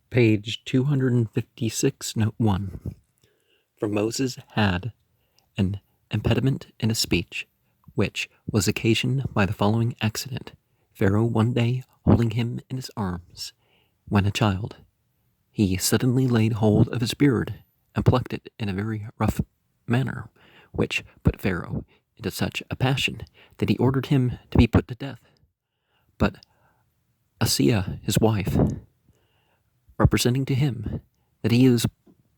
Page 256, note 1. For Moses had an impediment in his speech, which was occasioned by the following accident. Pharaoh one day holding him in his arms, when a child, he suddenly laid hold of his beard and plucked it in a very rough manner, which put Pharaoh into such a passion that he ordered him to be put to death. But Asiya, his wife, representing to him that he is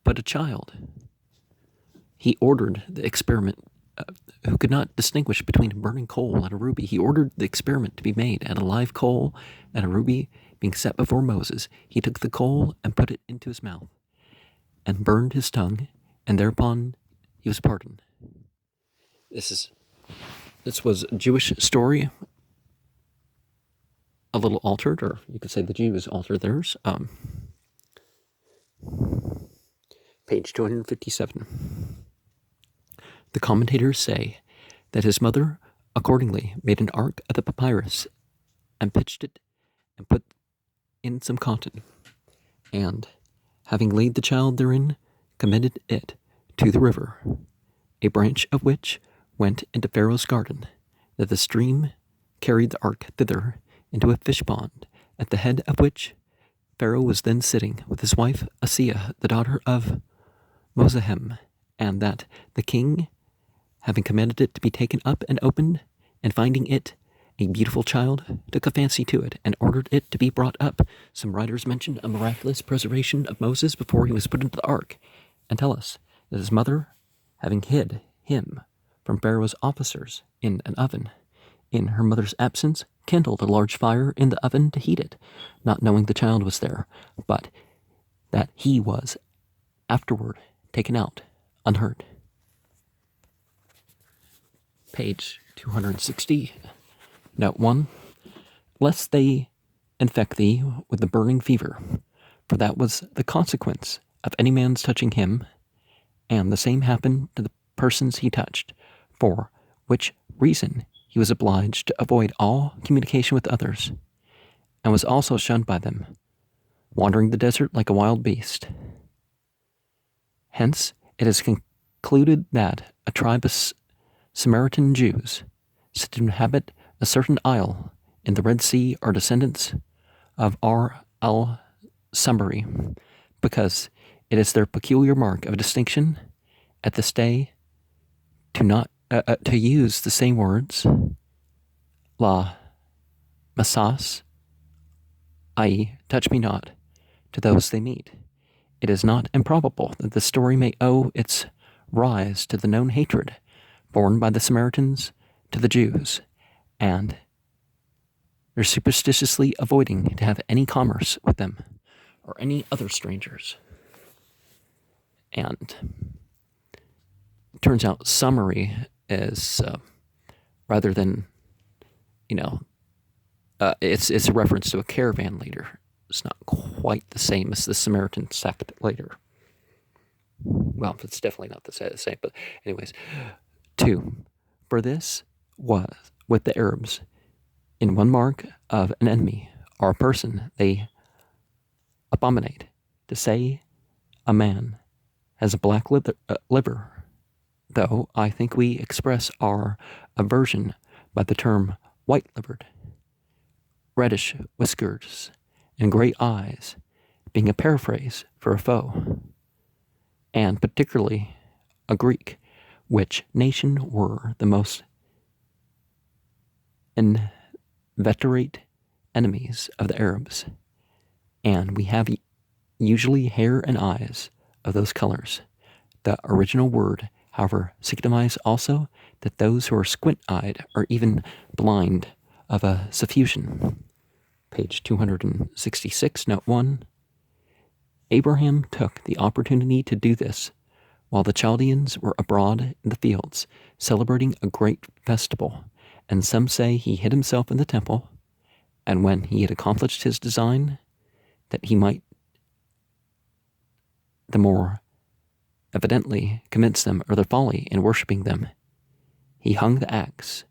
but a child, he ordered the experiment, who could not distinguish between a burning coal and a ruby. He ordered the experiment to be made, and a live coal and a ruby being set before Moses. He took the coal and put it into his mouth, and burned his tongue, and thereupon he was pardoned. This was a Jewish story, a little altered, or you could say the Jews altered theirs. Page 257. The commentators say that his mother accordingly made an ark of the papyrus and pitched it and put in some cotton, and having laid the child therein, committed it to the river, a branch of which went into Pharaoh's garden, that the stream carried the ark thither into a fish pond, at the head of which Pharaoh was then sitting with his wife Asiya, the daughter of Mohammed, and that the king, having commanded it to be taken up and opened, and finding it a beautiful child, took a fancy to it, and ordered it to be brought up. Some writers mention a miraculous preservation of Moses before he was put into the ark, and tell us that his mother, having hid him from Pharaoh's officers in an oven, in her mother's absence, kindled a large fire in the oven to heat it, not knowing the child was there, but that he was afterward taken out unhurt. Page 260, note 1. Lest they infect thee with the burning fever, for that was the consequence of any man's touching him, and the same happened to the persons he touched, for which reason he was obliged to avoid all communication with others, and was also shunned by them, wandering the desert like a wild beast. Hence it is concluded that a tribe of Samaritan Jews, said to inhabit a certain isle in the Red Sea, are descendants of al-Samari, because it is their peculiar mark of distinction at this day to use the same words, la masas, i.e., touch me not, to those they meet. It is not improbable that the story may owe its rise to the known hatred borne by the Samaritans to the Jews, and they're superstitiously avoiding to have any commerce with them or any other strangers. And it turns out summary is rather than, it's a reference to a caravan leader. It's not quite the same as the Samaritan sect later. Well, it's definitely not the same, but anyways. 2. For this was with the Arabs, in one mark of an enemy or a person they abominate, to say a man has a black liver, though I think we express our aversion by the term white-livered, reddish whiskers, and gray eyes, being a paraphrase for a foe, and particularly a Greek, which nation were the most inveterate enemies of the Arabs, and we have usually hair and eyes of those colors. The original word, however, signifies also that those who are squint-eyed are even blind of a suffusion. Page 266, note 1. Abraham took the opportunity to do this while the Chaldeans were abroad in the fields, celebrating a great festival, and some say he hid himself in the temple, and when he had accomplished his design, that he might the more evidently convince them of their folly in worshipping them, he hung the axe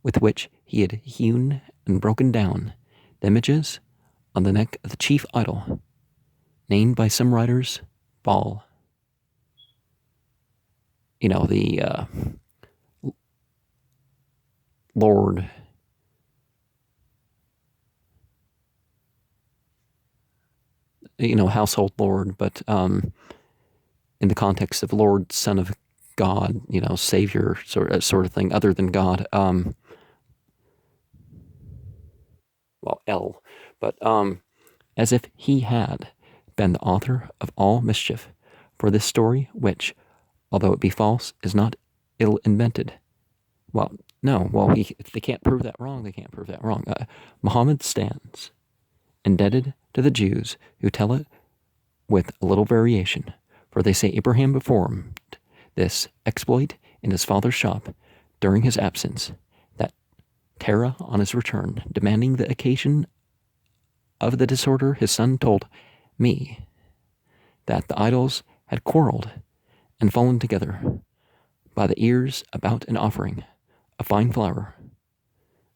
with which he had hewn and broken down the images on the neck of the chief idol, named by some writers Baal. The Lord, household Lord, but in the context of Lord, Son of God, Savior, sort of thing, other than God. El, but as if he had been the author of all mischief. For this story, which, although it be false, is not ill invented. Well, no, if they can't prove that wrong, they can't prove that wrong. Mohammed stands indebted to the Jews who tell it with a little variation, for they say Abraham performed this exploit in his father's shop during his absence, that Terah on his return, demanding the occasion of the disorder, his son told me that the idols had quarreled and fallen together by the ears about an offering of fine flour,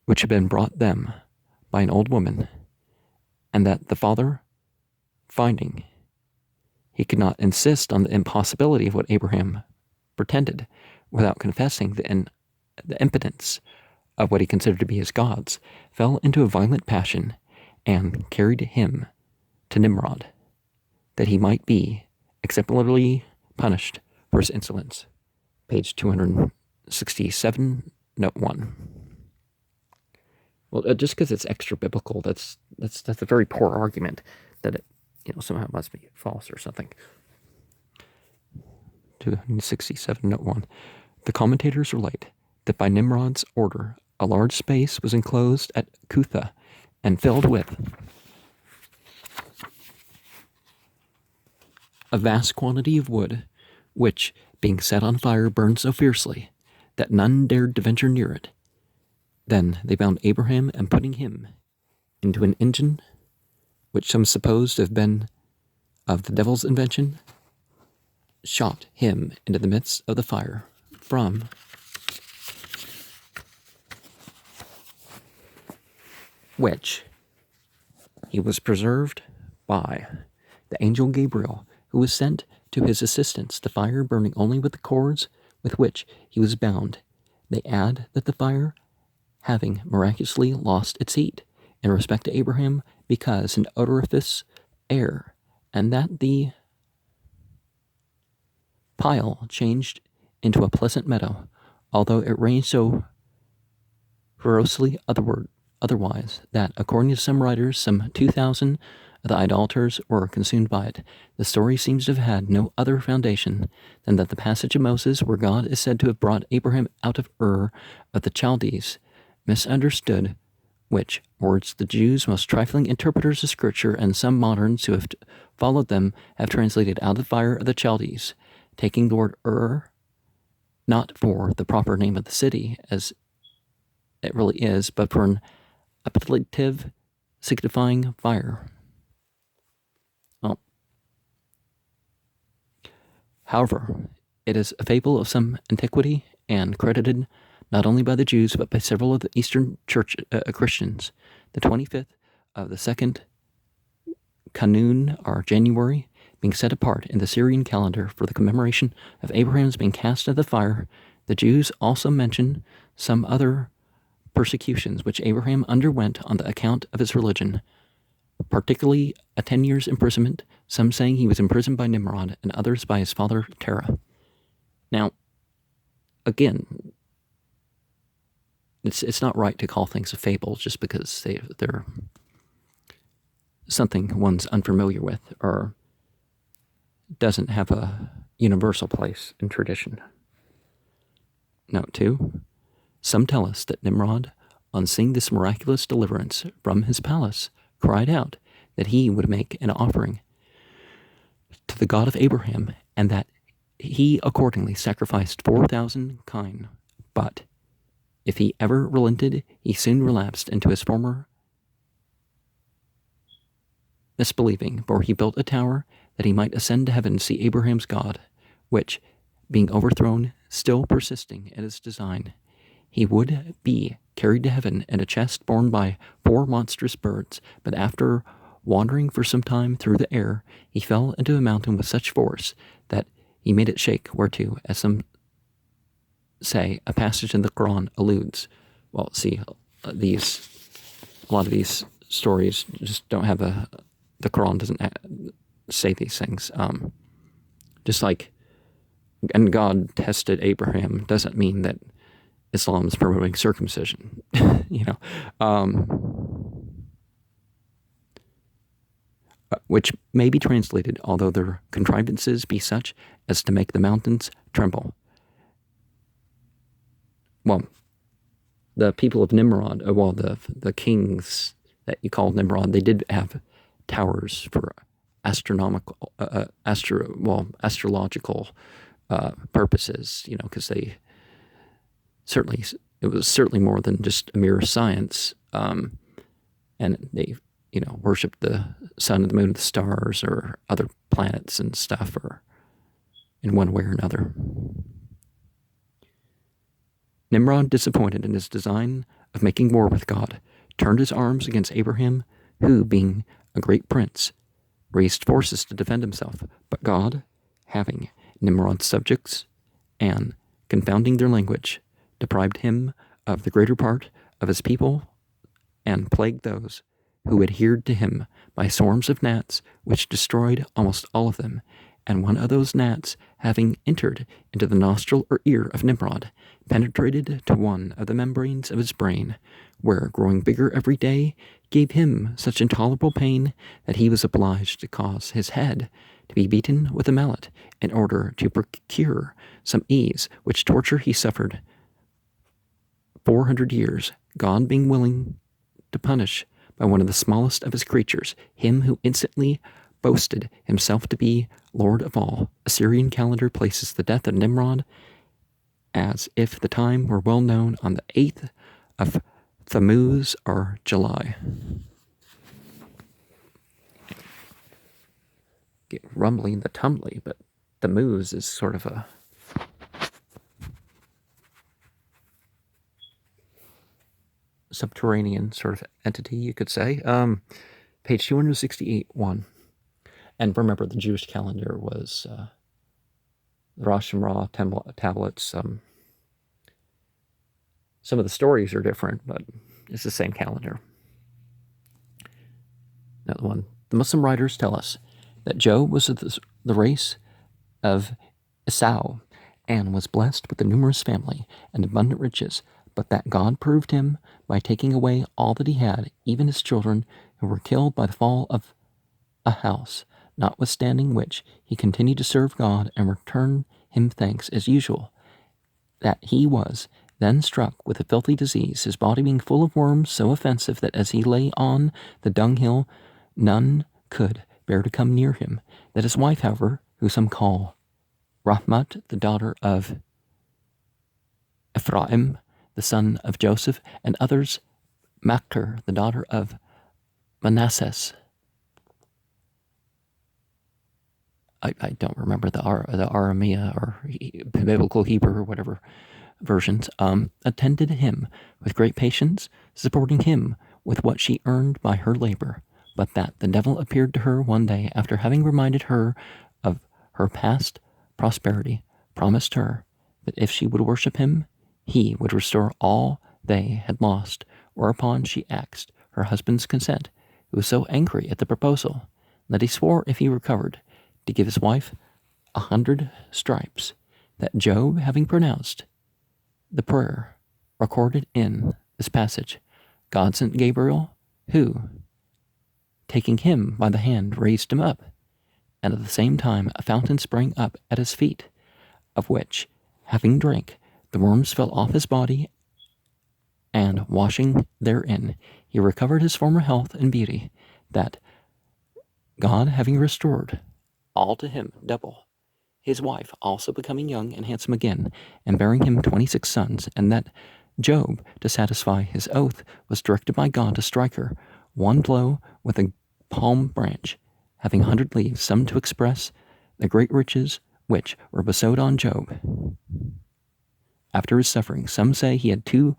which had been brought them by an old woman, and that the father, finding he could not insist on the impossibility of what Abraham pretended without confessing the impotence of what he considered to be his gods, fell into a violent passion and carried him to Nimrod, that he might be exemplarily punished for his insolence. Page 267, note 1. Well, just because it's extra biblical, that's a very poor argument that it somehow must be false or something. 267, note 1. The commentators relate that by Nimrod's order, a large space was enclosed at Cutha and filled with a vast quantity of wood, which, being set on fire, burned so fiercely that none dared to venture near it. Then they bound Abraham, and putting him into an engine, which some supposed to have been of the devil's invention, shot him into the midst of the fire, from which he was preserved by the angel Gabriel, who was sent to his assistance, the fire burning only with the cords with which he was bound. They add that the fire, having miraculously lost its heat in respect to Abraham, because an odoriferous air, and that the pile changed into a pleasant meadow, although it rained so ferociously otherwise, that, according to some writers, some 2,000 of the idolaters were consumed by it. The story seems to have had no other foundation than that the passage of Moses, where God is said to have brought Abraham out of Ur of the Chaldees, misunderstood, which words the Jews' most trifling interpreters of Scripture and some moderns who have followed them have translated out of the fire of the Chaldees, taking the word Ur not for the proper name of the city, as it really is, but for an appellative signifying fire. Well, however, it is a fable of some antiquity and credited not only by the Jews but by several of the Eastern Church Christians. The 25th of the second Kanun, or January, being set apart in the Syrian calendar for the commemoration of Abraham's being cast into the fire. The Jews also mention some other persecutions which Abraham underwent on the account of his religion, particularly a 10 years imprisonment, some saying he was imprisoned by Nimrod, and others by his father Terah. Now, again, it's not right to call things a fable just because they're something one's unfamiliar with or doesn't have a universal place in tradition. Note 2. Some tell us that Nimrod, on seeing this miraculous deliverance from his palace, cried out that he would make an offering to the God of Abraham, and that he accordingly sacrificed 4,000 kine. But if he ever relented, he soon relapsed into his former misbelieving, for he built a tower that he might ascend to heaven and see Abraham's God, which, being overthrown, still persisting in his design, he would be carried to heaven in a chest borne by 4 monstrous birds, but after wandering for some time through the air, he fell into a mountain with such force that he made it shake, whereto, as some say, a passage in the Quran alludes. Well, see, a lot of these stories just don't have the Quran doesn't say these things. Just like, and God tested Abraham doesn't mean that Islam is promoting circumcision, which may be translated, although their contrivances be such as to make the mountains tremble. Well, the people of Nimrod, the kings that you call Nimrod, they did have towers for astrological purposes, because it was certainly more than just a mere science, and they, worshipped the sun and the moon and the stars or other planets and stuff, or in one way or another. Nimrod, disappointed in his design of making war with God, turned his arms against Abraham, who, being a great prince, raised forces to defend himself. But God, having Nimrod's subjects and confounding their language, deprived him of the greater part of his people and plagued those who adhered to him by swarms of gnats, which destroyed almost all of them. And one of those gnats, having entered into the nostril or ear of Nimrod, penetrated to one of the membranes of his brain, where, growing bigger every day, gave him such intolerable pain that he was obliged to cause his head to be beaten with a mallet in order to procure some ease, which torture he suffered 400 years, God being willing to punish by one of the smallest of his creatures, him who instantly boasted himself to be Lord of all. Assyrian calendar places the death of Nimrod as if the time were well known on the 8th of Tammuz or July. Get rumbling the tumbly, but Tammuz is sort of a subterranean sort of entity, you could say. Page 268, 1. And remember, the Jewish calendar was the Rosh Hashanah tablets. Some of the stories are different, but it's the same calendar. Another one. The Muslim writers tell us that Job was of the race of Esau and was blessed with a numerous family and abundant riches, but that God proved him by taking away all that he had, even his children, who were killed by the fall of a house, notwithstanding which he continued to serve God and return him thanks as usual. That he was then struck with a filthy disease, his body being full of worms so offensive that as he lay on the dunghill, none could bear to come near him. That his wife, however, who some call Rahmat, the daughter of Ephraim, the son of Joseph, and others Machir, the daughter of Manasseh. I don't remember the Aramea or Biblical Hebrew or whatever versions, attended him with great patience, supporting him with what she earned by her labor, but that the devil appeared to her one day after having reminded her of her past prosperity, promised her that if she would worship him, he would restore all they had lost, whereupon she asked her husband's consent, who was so angry at the proposal that he swore if he recovered to give his wife 100 stripes. That Job, having pronounced the prayer recorded in this passage, God sent Gabriel, who, taking him by the hand, raised him up, and at the same time a fountain sprang up at his feet, of which, having drank, the worms fell off his body, and washing therein, he recovered his former health and beauty, that God having restored all to him double, his wife also becoming young and handsome again, and bearing him 26 sons, and that Job, to satisfy his oath, was directed by God to strike her one blow with a palm branch, having 100 leaves, some to express the great riches which were bestowed on Job. After his suffering, some say he had 2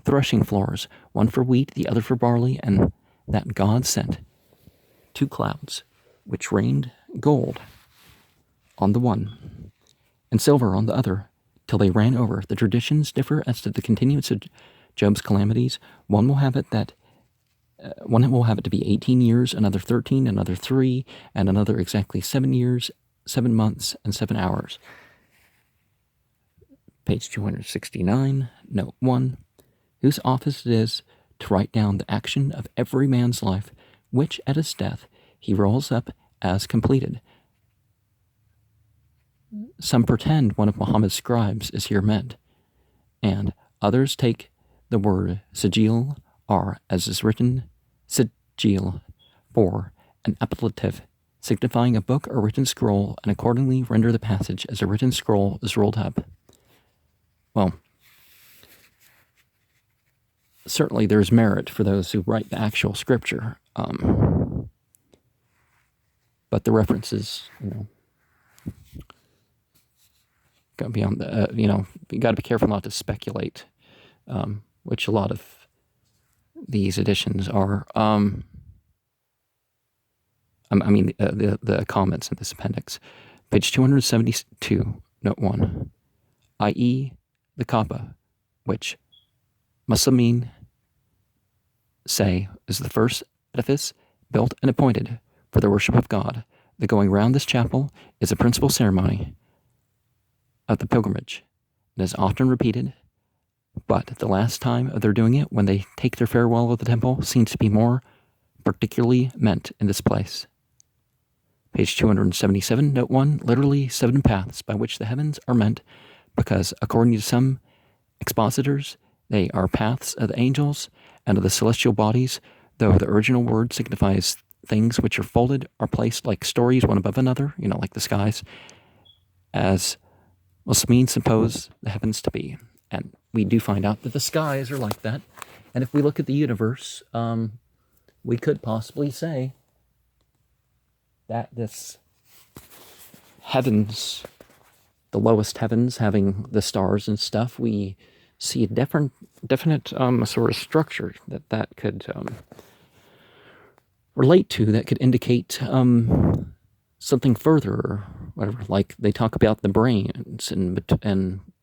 threshing floors, one for wheat, the other for barley, and that God sent 2 clouds, which rained gold on the one and silver on the other, till they ran over. The traditions differ as to the continuance of Job's calamities. One will have it to be 18 years, another 13, another 3, and another exactly 7 years, 7 months, and 7 hours. Page 269, note 1, whose office it is to write down the action of every man's life, which at his death he rolls up as completed. Some pretend one of Mohammed's scribes is here meant, and others take the word sigil, or as is written, sigil, for an appellative, signifying a book or written scroll, and accordingly render the passage as a written scroll is rolled up. Well, certainly there's merit for those who write the actual scripture, but the references, gotta be on the, you gotta be careful not to speculate, which a lot of these editions are. The comments in this appendix. Page 272, note 1, i.e., the Kaaba, which Muslimin say is the first edifice built and appointed for the worship of God. The going round this chapel is a principal ceremony of the pilgrimage and is often repeated, but the last time of their doing it, when they take their farewell of the temple, seems to be more particularly meant in this place. Page 277, note 1, literally 7 paths by which the heavens are meant, because according to some expositors, they are paths of the angels and of the celestial bodies, though the original word signifies things which are folded or placed like stories one above another, like the skies, as Muslims suppose the heavens to be. And we do find out that the skies are like that. And if we look at the universe, we could possibly say that this heavens, the lowest heavens having the stars and stuff, we see a definite sort of structure that could relate to, that could indicate something further, or whatever. Like they talk about the brains, and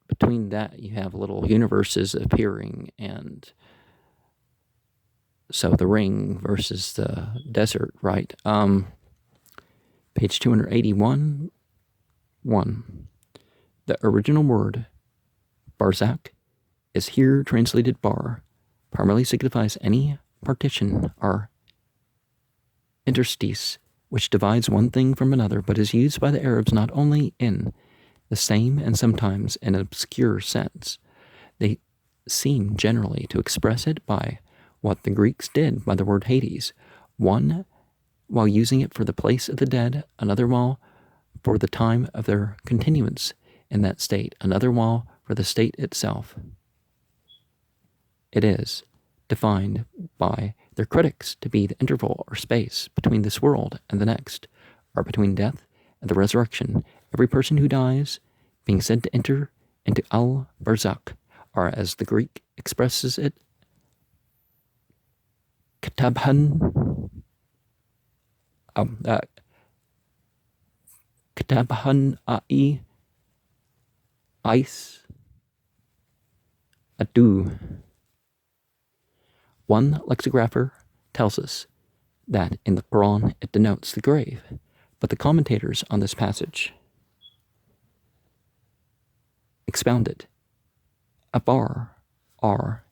between that you have little universes appearing, and so the ring versus the desert, right? Page 281, 1. The original word, barzak, is here translated bar, primarily signifies any partition or interstice which divides one thing from another, but is used by the Arabs not only in the same and sometimes in an obscure sense. They seem generally to express it by what the Greeks did by the word Hades, one while using it for the place of the dead, another while for the time of their continuance in that state, another while for the state itself. It is defined by their critics to be the interval or space between this world and the next, or between death and the resurrection. Every person who dies being said to enter into al-barzak, or as the Greek expresses it, katabhan ai ice adu. One lexicographer tells us that in the Quran it denotes the grave, but the commentators on this passage expound it. A bar, or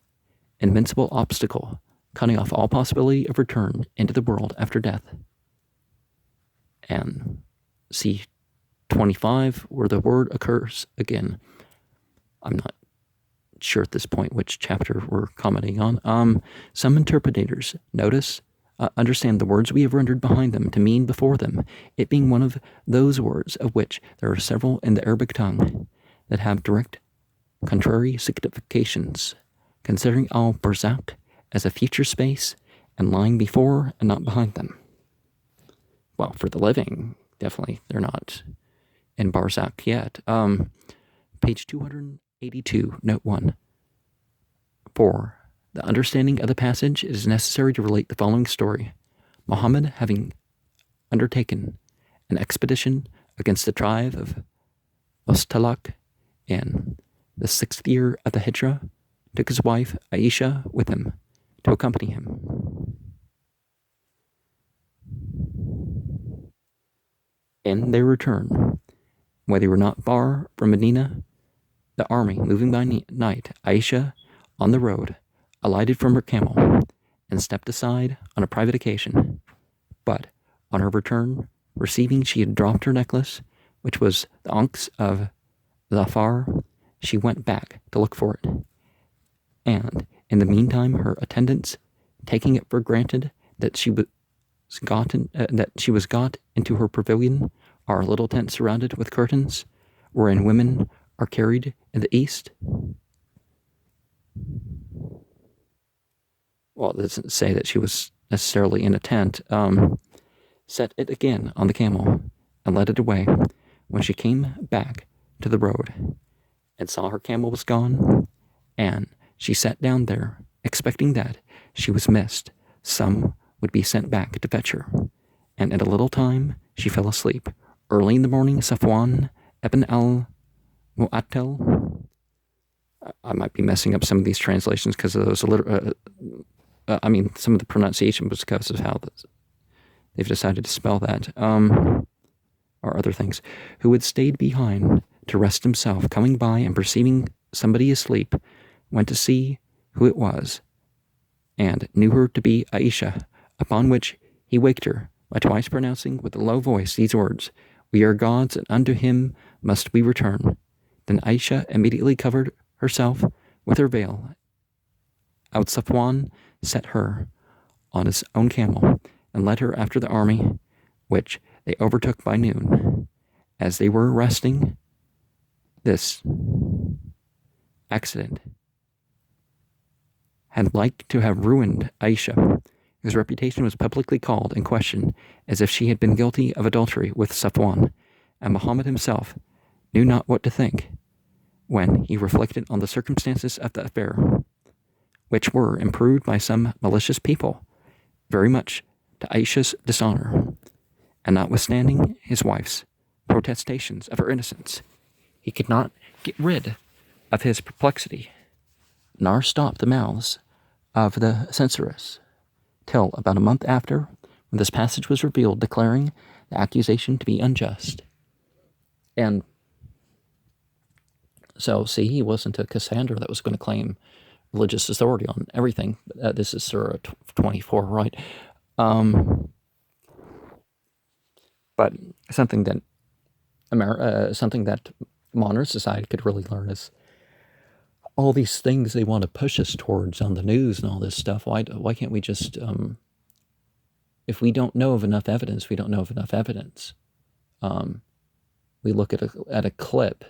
invincible obstacle, cutting off all possibility of return into the world after death. And see 25, where the word occurs again. I'm not sure at this point which chapter we're commenting on. Some interpreters understand the words we have rendered behind them to mean before them, it being one of those words of which there are several in the Arabic tongue that have direct contrary significations, considering al-barzak as a future space and lying before and not behind them. Well, for the living, definitely they're not in barzak yet. Page 282, note 1. For the understanding of the passage, it is necessary to relate the following story. Mohammed, having undertaken an expedition against the tribe of Ostalak in the 6th year of the Hijrah, took his wife Aisha with him to accompany him. In their return, when they were not far from Medina, the army moving by night, Aisha, on the road, alighted from her camel and stepped aside on a private occasion. But on her return, perceiving she had dropped her necklace, which was the Ankhs of Zafar, she went back to look for it. And in the meantime, her attendants, taking it for granted that she was got into her pavilion, our little tent surrounded with curtains, wherein women are carried in the east. Well, it doesn't say that she was necessarily in a tent. Set it again on the camel and led it away. When she came back to the road and saw her camel was gone, and she sat down there, expecting that she was missed, some would be sent back to fetch her. And in a little time, she fell asleep. Early in the morning, Safwan ibn al-Mu'attal, I might be messing up some of these translations because of those, some of the pronunciation was because of how they've decided to spell that, or other things, who had stayed behind to rest himself, coming by and perceiving somebody asleep, went to see who it was, and knew her to be Aisha, upon which he waked her by twice pronouncing with a low voice these words, "We are God's, and unto him must we return." Then Aisha immediately covered herself with her veil. Out Safwan set her on his own camel, and led her after the army, which they overtook by noon. As they were resting, this accident had like to have ruined Aisha, whose reputation was publicly called in question as if she had been guilty of adultery with Safwan, and Mohammed himself knew not what to think when he reflected on the circumstances of the affair, which were improved by some malicious people very much to Aisha's dishonor, and notwithstanding his wife's protestations of her innocence, he could not get rid of his perplexity, nor stop the mouths of the censorious, till about a month after, when this passage was revealed, declaring the accusation to be unjust. And so, see, he wasn't a Cassandra that was going to claim religious authority on everything. This is Surah 24, right? But something that modern society could really learn is all these things they want to push us towards on the news and all this stuff. Why can't we just, if we don't know of enough evidence, we don't know of enough evidence. We look at a clip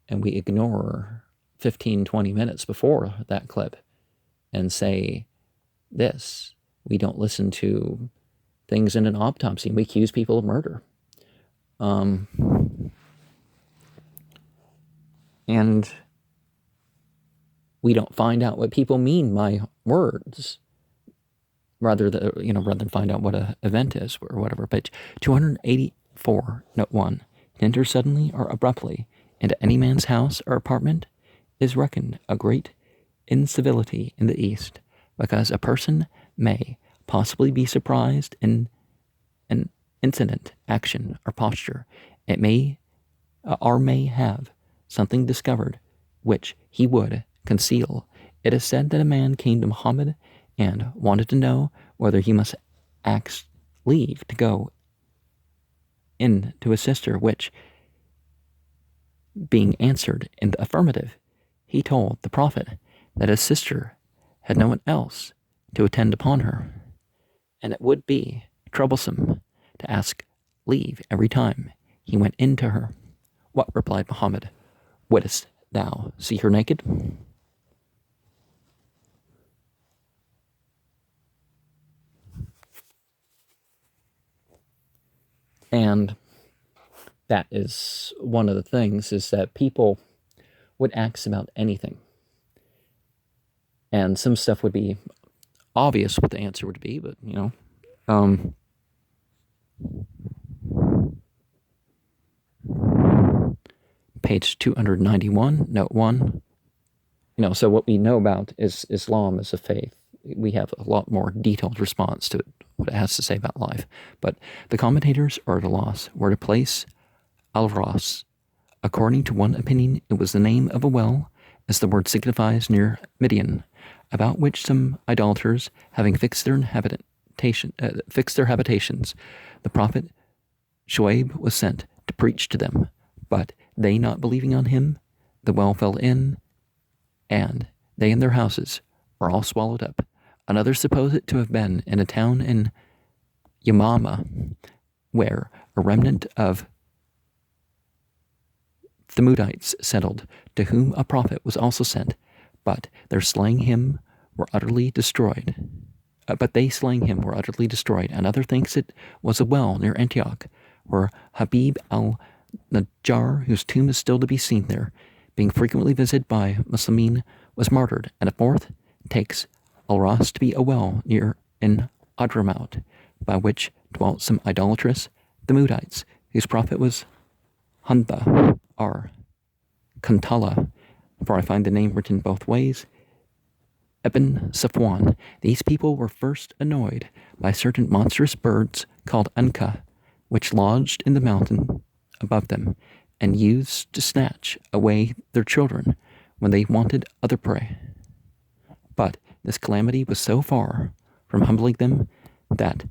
and we ignore 15, 20 minutes before that clip and say this. We don't listen to things in an autopsy. We accuse people of murder. And we don't find out what people mean by words, rather than find out what an event is or whatever. Page 284, note 1. To enter suddenly or abruptly into any man's house or apartment is reckoned a great incivility in the East, because a person may possibly be surprised in an incident, action, or posture. It may have something discovered which he would conceal. It is said that a man came to Mohammed and wanted to know whether he must ask leave to go in to his sister, which, being answered in the affirmative, he told the Prophet that his sister had no one else to attend upon her, and it would be troublesome to ask leave every time he went in to her. What, replied Mohammed, wouldst thou see her naked? And that is one of the things, is that people would ask about anything. And some stuff would be obvious what the answer would be, but, Page 291, note 1. So what we know about is Islam as a faith. We have a lot more detailed response to what it has to say about life. But the commentators are at a loss where to place Al-Ras. According to one opinion, it was the name of a well, as the word signifies, near Midian, about which some idolaters, having fixed their habitations, the prophet Shuaib was sent to preach to them. But they not believing on him, the well fell in, and they and their houses were all swallowed up. Another suppose it to have been in a town in Yamama, where a remnant of Thamudites settled, to whom a prophet was also sent, but their slaying him were utterly destroyed. Another thinks it was a well near Antioch, where Habib al-Najjar, whose tomb is still to be seen there, being frequently visited by Muslimin, was martyred. And a fourth takes Al-Ras to be a well near in Adramaut, by which dwelt some idolatrous Thamudites, whose prophet was Hanba or Kantala, for I find the name written both ways, Ibn Safwan. These people were first annoyed by certain monstrous birds called Anka, which lodged in the mountain above them, and used to snatch away their children when they wanted other prey. But this calamity was so far from humbling them that,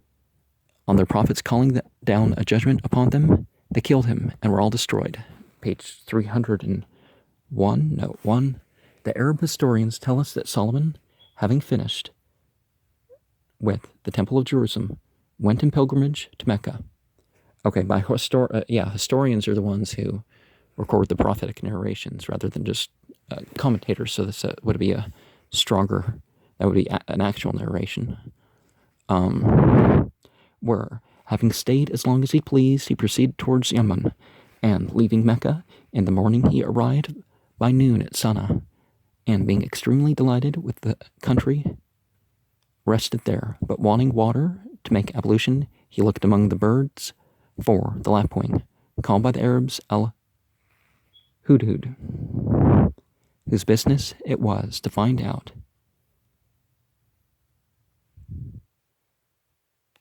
on their prophets calling down a judgment upon them, they killed him and were all destroyed. Page 301, note 1. The Arab historians tell us that Solomon, having finished with the Temple of Jerusalem, went in pilgrimage to Mecca. Okay, historians are the ones who record the prophetic narrations rather than just commentators, so this would be an actual narration. Where, having stayed as long as he pleased, he proceeded towards Yemen, and leaving Mecca in the morning, he arrived by noon at Sana'a, and being extremely delighted with the country, rested there. But wanting water to make ablution, he looked among the birds for the lapwing, called by the Arabs al-Hudhud, whose business it was to find out.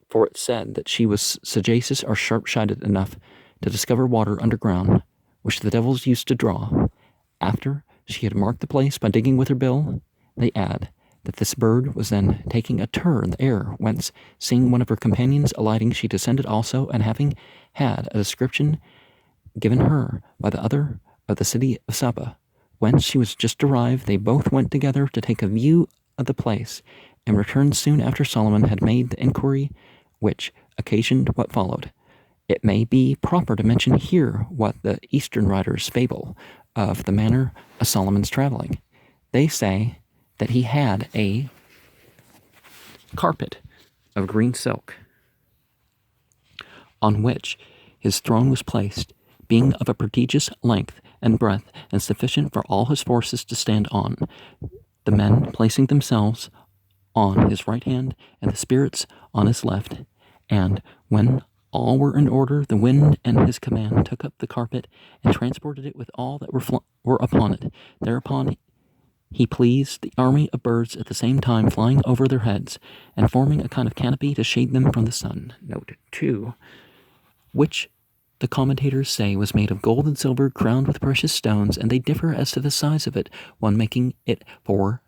For it said that she was sagacious or sharp-sighted enough to discover water underground, which the devils used to draw. After she had marked the place by digging with her bill, they add that this bird was then taking a tour in the air, whence, seeing one of her companions alighting, she descended also, and having had a description given her by the other of the city of Saba, whence she was just arrived, they both went together to take a view of the place, and returned soon after Solomon had made the inquiry which occasioned what followed. It may be proper to mention here what the Eastern writers fable of the manner of Solomon's traveling. They say that he had a carpet of green silk, on which his throne was placed, being of a prodigious length and breadth, and sufficient for all his forces to stand on, the men placing themselves on his right hand, and the spirits on his left. And when all were in order, the wind and his command took up the carpet and transported it with all that were upon it. Thereupon he pleased the army of birds at the same time flying over their heads, and forming a kind of canopy to shade them from the sun. Note 2, which the commentators say was made of gold and silver, crowned with precious stones, and they differ as to the size of it, one making it 80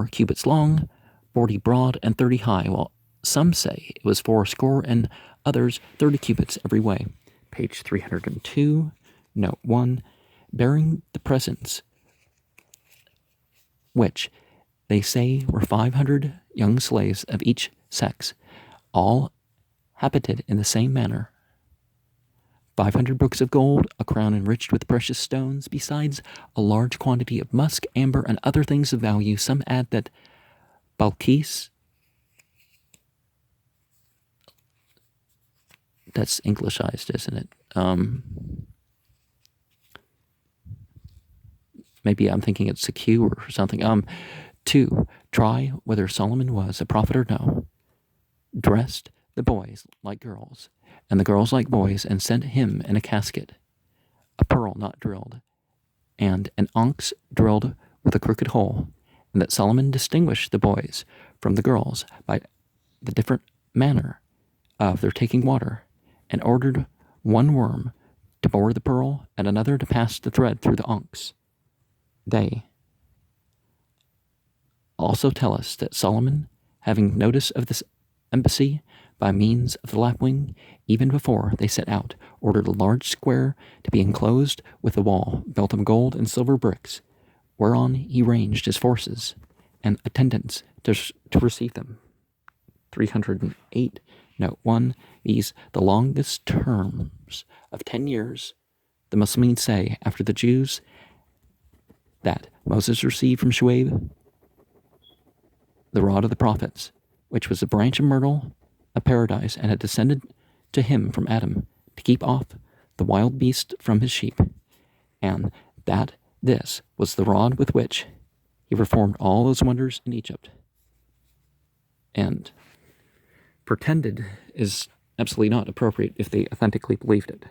cubits long, 40 broad, and 30 high, while some say it was 80, and others 30 cubits every way. Page 302, note 1, bearing the presents, which they say were 500 young slaves of each sex, all habited in the same manner. 500 books of gold, a crown enriched with precious stones, besides a large quantity of musk, amber, and other things of value. Some add that Balkis, that's Englishized, isn't it? Maybe I'm thinking it's a Q or something. 2, try whether Solomon was a prophet or no, dressed the boys like girls, and the girls like boys, and sent him in a casket, a pearl not drilled, and an onyx drilled with a crooked hole, and that Solomon distinguished the boys from the girls by the different manner of their taking water, and ordered one worm to bore the pearl, and another to pass the thread through the onyx. They also tell us that Solomon, having notice of this embassy by means of the lapwing, even before they set out, ordered a large square to be enclosed with a wall built of gold and silver bricks, whereon he ranged his forces and attendants to receive them. 308, note 1, these the longest terms of 10 years, the Muslims say, after the Jews, that Moses received from Shuaib the rod of the prophets, which was a branch of myrtle of paradise, and had descended to him from Adam to keep off the wild beast from his sheep, and that this was the rod with which he performed all those wonders in Egypt. And pretended is absolutely not appropriate if they authentically believed it.